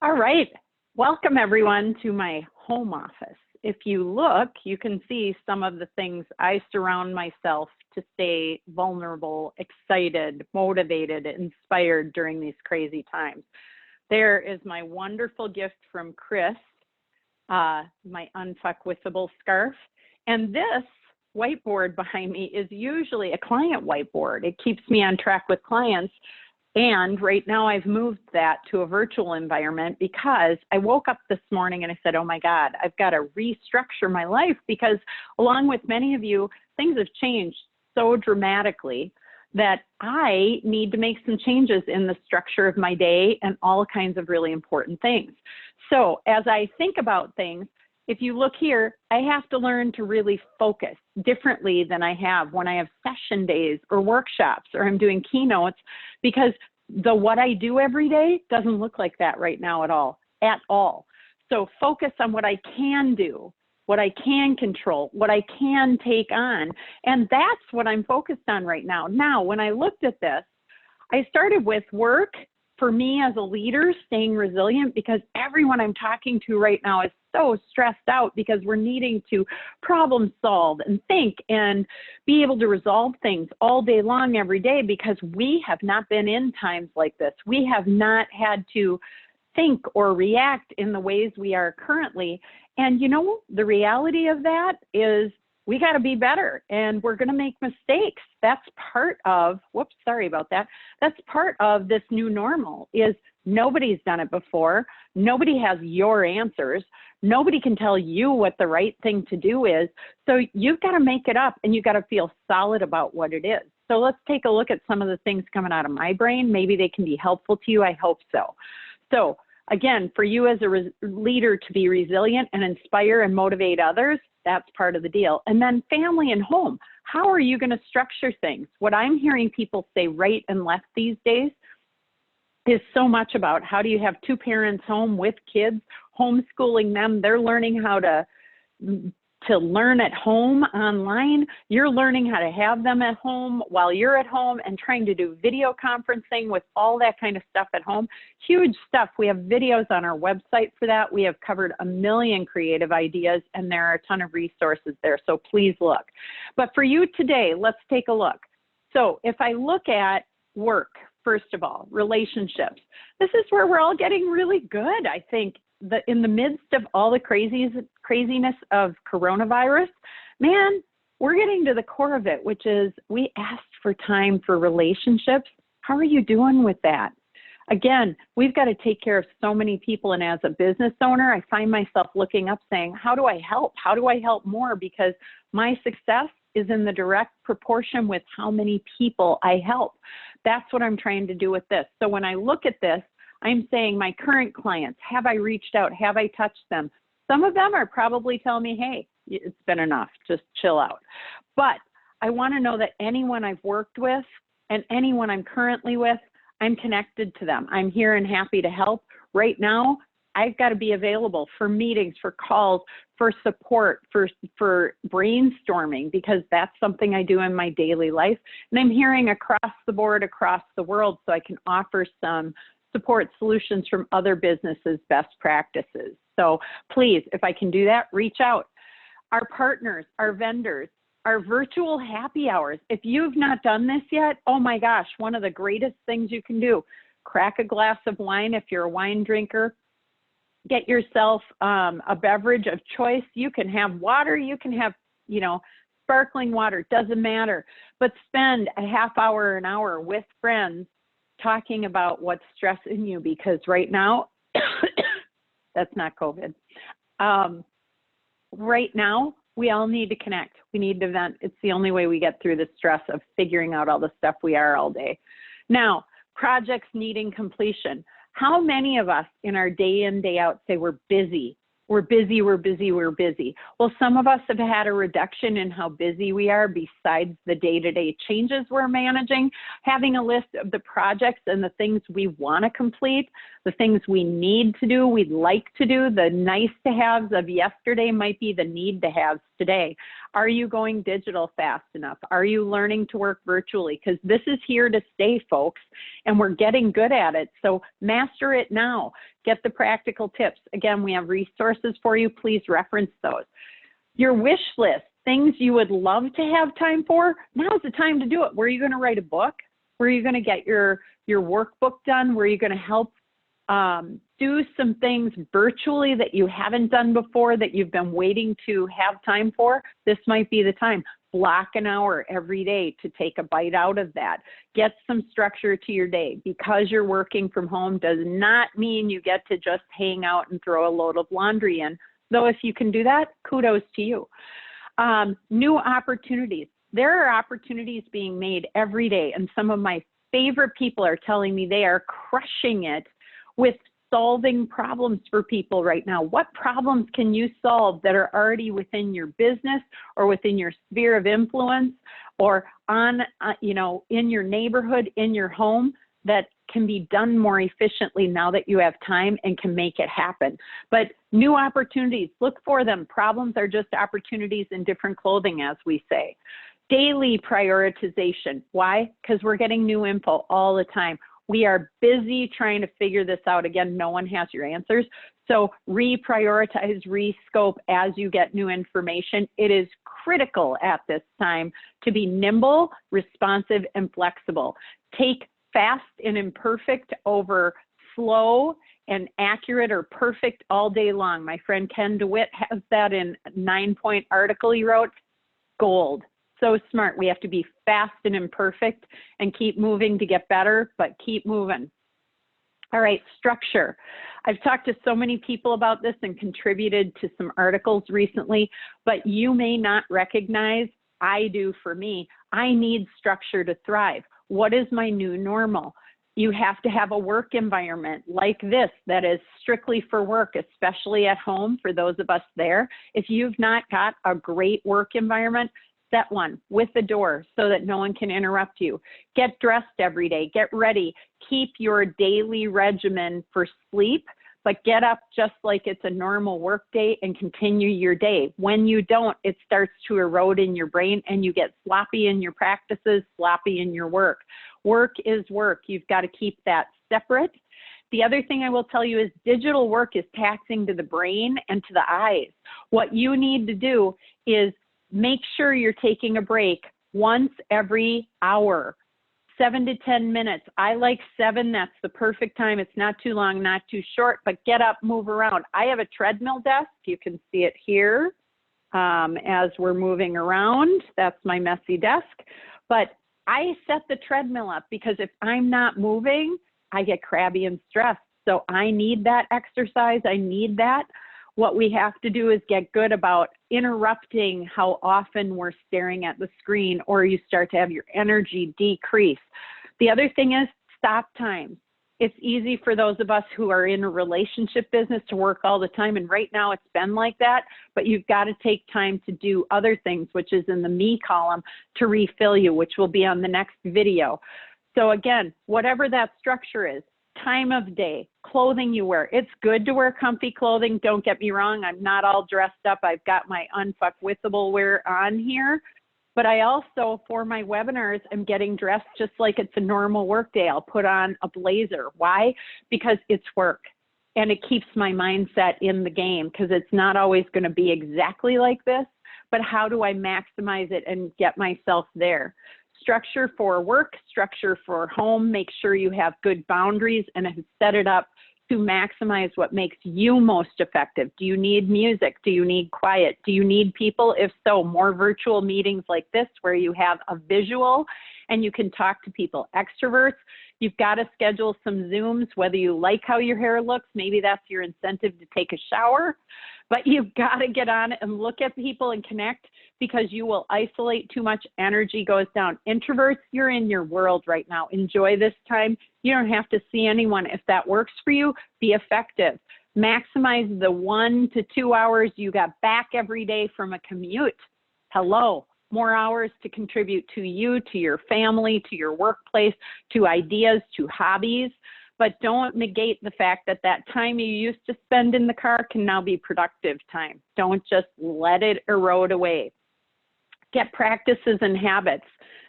All right, welcome everyone to my home office. If you look, you can see some of the things I surround myself to stay vulnerable, excited, motivated, inspired during these crazy times. There is my wonderful gift from Chris, my unfuckwithable scarf. And this whiteboard behind me is usually a client whiteboard. It keeps me on track with clients. And right now I've moved that to a virtual environment because I woke up this morning and I said, oh my God, I've got to restructure my life because along with many of you, things have changed so dramatically that I need to make some changes in the structure of my day and all kinds of really important things. So as I think about things, if you look here, I have to learn to really focus differently than I have when I have session days or workshops or I'm doing keynotes, because what I do every day doesn't look like that right now at all. So focus on what I can do, what I can control, what I can take on. And that's what I'm focused on right now. Now, when I looked at this, I started with work. For me as a leader, staying resilient, because everyone I'm talking to right now is so stressed out because we're needing to problem solve and think and be able to resolve things all day long, every day, because we have not been in times like this. We have not had to think or react in the ways we are currently. And you know, the reality of that is we got to be better and we're going to make mistakes. That's part of, whoops, sorry about that. That's part of this new normal is nobody's done it before. Nobody has your answers. Nobody can tell you what the right thing to do is. So you've got to make it up and you've got to feel solid about what it is. So let's take a look at some of the things coming out of my brain. Maybe they can be helpful to you. I hope so. So again, for you as a leader to be resilient and inspire and motivate others, that's part of the deal. And then family and home. How are you going to structure things? What I'm hearing people say right and left these days is so much about how do you have two parents home with kids, homeschooling them. They're learning how to learn at home online. You're learning how to have them at home while you're at home and trying to do video conferencing with all that kind of stuff at home. Huge stuff. We have videos on our website for that. We have covered a million creative ideas and there are a ton of resources there. So please look. But for you today, let's take a look. So if I look at work, first of all, relationships, this is where we're all getting really good, I think. In the midst of all the craziness of coronavirus, man, we're getting to the core of it, which is we asked for time for relationships. How are you doing with that? Again, we've got to take care of so many people. And as a business owner, I find myself looking up saying, how do I help? How do I help more? Because my success is in the direct proportion with how many people I help. That's what I'm trying to do with this. So when I look at this, I'm saying my current clients, have I reached out? Have I touched them? Some of them are probably telling me, hey, it's been enough, just chill out. But I want to know that anyone I've worked with and anyone I'm currently with, I'm connected to them. I'm here and happy to help. Right now, I've got to be available for meetings, for calls, for support, for brainstorming, because that's something I do in my daily life. And I'm hearing across the board, across the world, so I can offer some support solutions from other businesses, best practices. So please, if I can do that, reach out. Our partners, our vendors, our virtual happy hours. If you've not done this yet, oh my gosh, one of the greatest things you can do, crack a glass of wine if you're a wine drinker, get yourself a beverage of choice. You can have water, you can have, sparkling water, doesn't matter, but spend a half hour, an hour with friends talking about what's stressing you, because right now, that's not COVID. Right now, we all need to connect. We need to vent. It's the only way we get through the stress of figuring out all the stuff we are all day. Now, projects needing completion. How many of us in our day in, day out say we're busy? We're busy, we're busy, we're busy. Well, some of us have had a reduction in how busy we are besides the day-to-day changes we're managing. Having a list of the projects and the things we want to complete, The things we need to do, we'd like to do, the nice to haves of yesterday might be the need to haves today. Are you going digital fast enough? Are you learning to work virtually? Because this is here to stay, folks, and we're getting good at it. So master it now. Get the practical tips. Again, we have resources for you. Please reference those. Your wish list, things you would love to have time for, now's the time to do it. Where are you going to write a book? Where are you going to get your workbook done? Where are you going to help do some things virtually that you haven't done before that you've been waiting to have time for? This might be the time. Block an hour every day to take a bite out of that. Get some structure to your day. Because you're working from home does not mean you get to just hang out and throw a load of laundry in. Though if you can do that, kudos to you. New opportunities. There are opportunities being made every day, and some of my favorite people are telling me they are crushing it with solving problems for people right now. What problems can you solve that are already within your business or within your sphere of influence or on, in your neighborhood, in your home, that can be done more efficiently now that you have time and can make it happen? But new opportunities, look for them. Problems are just opportunities in different clothing, as we say. Daily prioritization. Why? Because we're getting new info all the time. We are busy trying to figure this out. Again, no one has your answers. So reprioritize, rescope as you get new information. It is critical at this time to be nimble, responsive, and flexible. Take fast and imperfect over slow and accurate or perfect all day long. My friend Ken DeWitt has that in a 9-point article he wrote. Gold. So smart. We have to be fast and imperfect and keep moving to get better, but keep moving. All right, structure. I've talked to so many people about this and contributed to some articles recently, but you may not recognize, I do for me, I need structure to thrive. What is my new normal? You have to have a work environment like this that is strictly for work, especially at home for those of us there. If you've not got a great work environment, set one with the door so that no one can interrupt you. Get dressed every day, get ready, keep your daily regimen for sleep, but get up just like it's a normal work day and continue your day. When you don't, it starts to erode in your brain and you get sloppy in your practices, sloppy in your work. Work is work. You've got to keep that separate. The other thing I will tell you is digital work is taxing to the brain and to the eyes. What you need to do is make sure you're taking a break once every hour, 7 to 10 minutes. I like 7. That's the perfect time. It's not too long, not too short, but get up, move around. I have a treadmill desk. You can see it here as we're moving around. That's my messy desk. But I set the treadmill up because if I'm not moving, I get crabby and stressed. So I need that exercise. I need that. What we have to do is get good about interrupting how often we're staring at the screen, or you start to have your energy decrease. The other thing is stop time. It's easy for those of us who are in a relationship business to work all the time, and right now it's been like that, but you've got to take time to do other things, which is in the me column, to refill you, which will be on the next video. So again, whatever that structure is, time of day, clothing you wear. It's good to wear comfy clothing. Don't get me wrong. I'm not all dressed up. I've got my unfuckwithable wear on here. But I also, for my webinars, am getting dressed just like it's a normal work day. I'll put on a blazer. Why? Because it's work. And it keeps my mindset in the game because it's not always going to be exactly like this. But how do I maximize it and get myself there? Structure for work, structure for home. Make sure you have good boundaries and have set it up to maximize what makes you most effective. Do you need music? Do you need quiet? Do you need people? If so, more virtual meetings like this where you have a visual and you can talk to people. Extroverts, you've got to schedule some Zooms, whether you like how your hair looks. Maybe that's your incentive to take a shower. But you've got to get on and look at people and connect because you will isolate too much. Energy goes down. Introverts, you're in your world right now. Enjoy this time. You don't have to see anyone. If that works for you, be effective. Maximize the 1 to 2 hours you got back every day from a commute. Hello. More hours to contribute to you, to your family, to your workplace, to ideas, to hobbies. but don't negate the fact that that time you used to spend in the car can now be productive time. Don't just let it erode away. Get practices and habits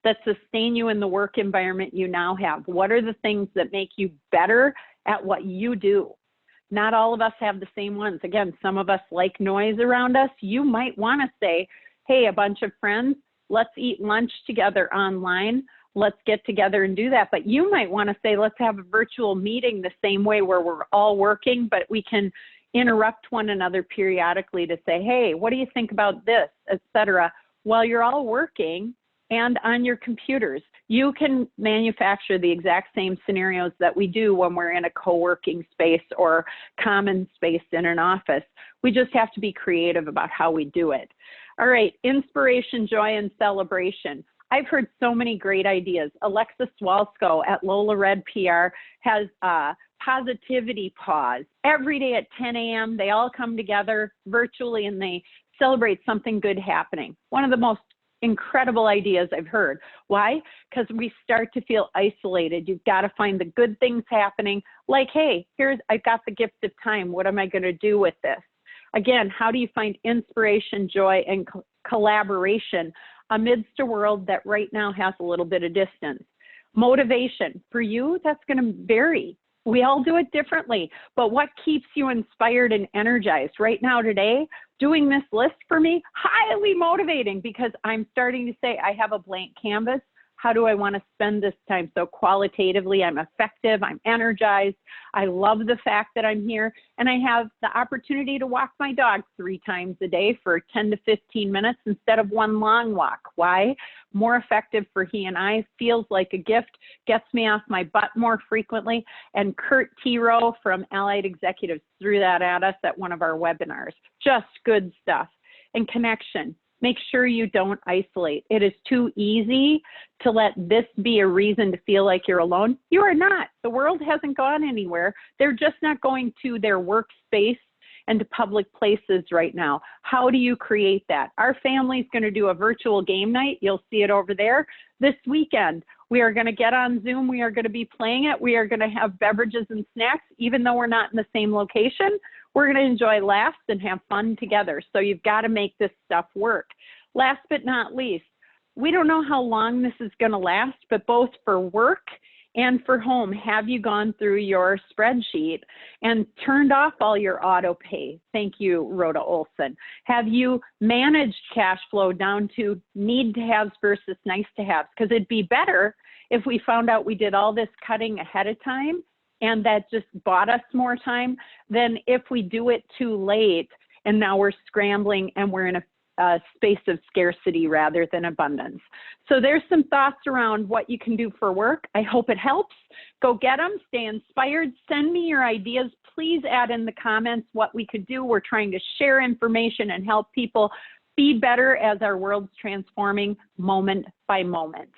that sustain you in the work environment you now have. What are the things that make you better at what you do? Not all of us have the same ones. Again, some of us like noise around us. You might want to say, hey, a bunch of friends, let's eat lunch together online. Let's get together and do that. But you might want to say, let's have a virtual meeting the same way where we're all working, but we can interrupt one another periodically to say, hey, what do you think about this, etc. While you're all working and on your computers. You can manufacture the exact same scenarios that we do when we're in a co-working space or common space in an office. We just have to be creative about how we do it. All right, inspiration, joy, and celebration. I've heard so many great ideas. Alexa Swalsko at Lola Red PR has a positivity pause. Every day at 10 a.m., they all come together virtually and they celebrate something good happening. One of the most incredible ideas I've heard. Why? Because we start to feel isolated. You've got to find the good things happening. Like, hey, I've got the gift of time. What am I going to do with this? Again, how do you find inspiration, joy, and collaboration amidst a world that right now has a little bit of distance? Motivation. For you, that's going to vary. We all do it differently, but what keeps you inspired and energized? Right now today, doing this list for me, highly motivating because I'm starting to say I have a blank canvas. How do I want to spend this time? So qualitatively, I'm effective, I'm energized. I love the fact that I'm here and I have the opportunity to walk my dog 3 times a day for 10 to 15 minutes instead of one long walk. Why? More effective for he and I, feels like a gift, gets me off my butt more frequently. And Kurt Tiro from Allied Executives threw that at us at one of our webinars. Just good stuff. And connection. Make sure you don't isolate. It is too easy to let this be a reason to feel like you're alone. You are not. The world hasn't gone anywhere. They're just not going to their workspace and to public places right now. How do you create that? Our family's going to do a virtual game night. You'll see it over there this weekend. We are going to get on Zoom. We are going to be playing it. We are going to have beverages and snacks, even though we're not in the same location. We're going to enjoy laughs and have fun together. So you've got to make this stuff work. Last but not least, we don't know how long this is going to last, but both for work and for home, have you gone through your spreadsheet and turned off all your auto pay? Thank you, Rhoda Olson. Have you managed cash flow down to need to haves versus nice to haves? Because it'd be better if we found out we did all this cutting ahead of time and that just bought us more time than if we do it too late and now we're scrambling and we're in a space of scarcity rather than abundance. So there's some thoughts around what you can do for work. I hope it helps. Go get them, stay inspired, send me your ideas. Please add in the comments what we could do. We're trying to share information and help people be better as our world's transforming moment by moment.